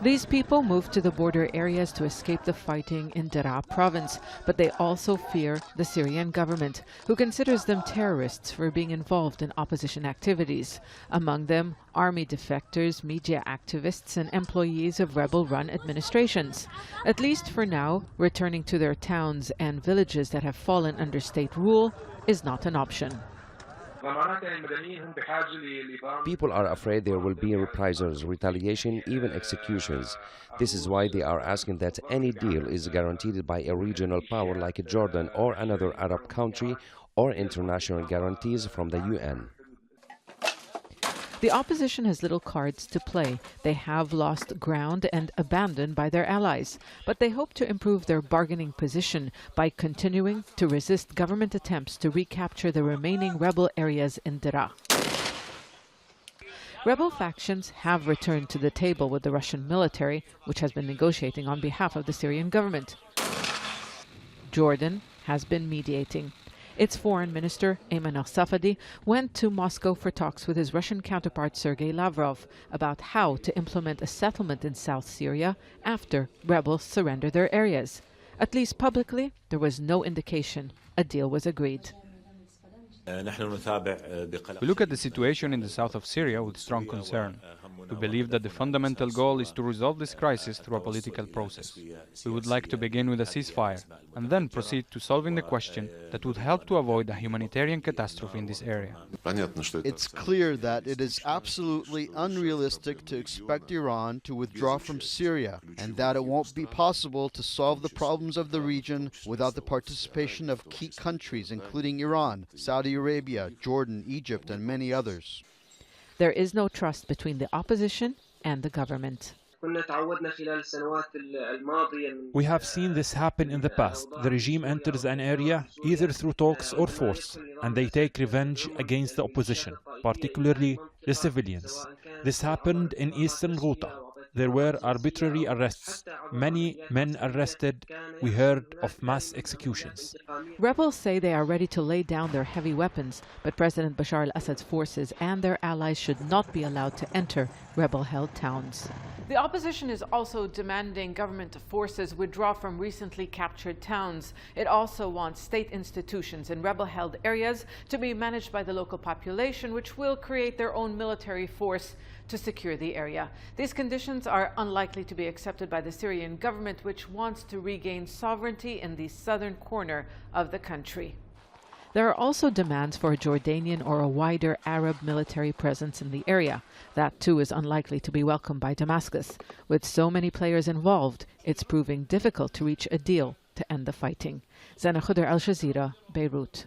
These people moved to the border areas to escape the fighting in Deraa province, but they also fear the Syrian government, who considers them terrorists for being involved in opposition activities. Among them, army defectors, media activists, and employees of rebel-run administrations. At least for now, returning to their towns and villages that have fallen under state rule is not an option. People are afraid there will be reprisals, retaliation, even executions. This is why they are asking that any deal is guaranteed by a regional power like Jordan or another Arab country, or international guarantees from the UN. The opposition has little cards to play. They have lost ground and abandoned by their allies, but they hope to improve their bargaining position by continuing to resist government attempts to recapture the remaining rebel areas in Deraa. Rebel factions have returned to the table with the Russian military, which has been negotiating on behalf of the Syrian government. Jordan has been mediating. Its foreign minister, AYMAN al-SAFADI, went to Moscow for talks with his Russian counterpart SERGEY LAVROV about how to implement a settlement in South Syria after rebels surrender their areas. At least publicly, there was no indication a deal was agreed. We look at the situation in the south of Syria with strong concern. We believe that the fundamental goal is to resolve this crisis through a political process. We would like to begin with a ceasefire and then proceed to solving the question that would help to avoid a humanitarian catastrophe in this area. It's clear that it is absolutely unrealistic to expect Iran to withdraw from Syria, and that it won't be possible to solve the problems of the region without the participation of key countries including Iran, Saudi Arabia, Jordan, Egypt, and many others. There is no trust between the opposition and the government. We have seen this happen in the past. The regime enters an area either through talks or force, and they take revenge against the opposition, particularly the civilians. This happened in eastern Ghouta. There were arbitrary arrests, many men arrested. We heard of mass executions. Rebels say they are ready to lay down their heavy weapons, but President Bashar al-Assad's forces and their allies should not be allowed to enter rebel-held towns. The opposition is also demanding government forces withdraw from recently captured towns. It also wants state institutions in rebel-held areas to be managed by the local population, which will create their own military force to secure the area. These conditions are unlikely to be accepted by the Syrian government, which wants to regain sovereignty in the southern corner of the country. There are also demands for a Jordanian or a wider Arab military presence in the area. That too is unlikely to be welcomed by Damascus. With so many players involved, it's proving difficult to reach a deal to end the fighting. Zeina, Khodr, Al Jazeera, Beirut.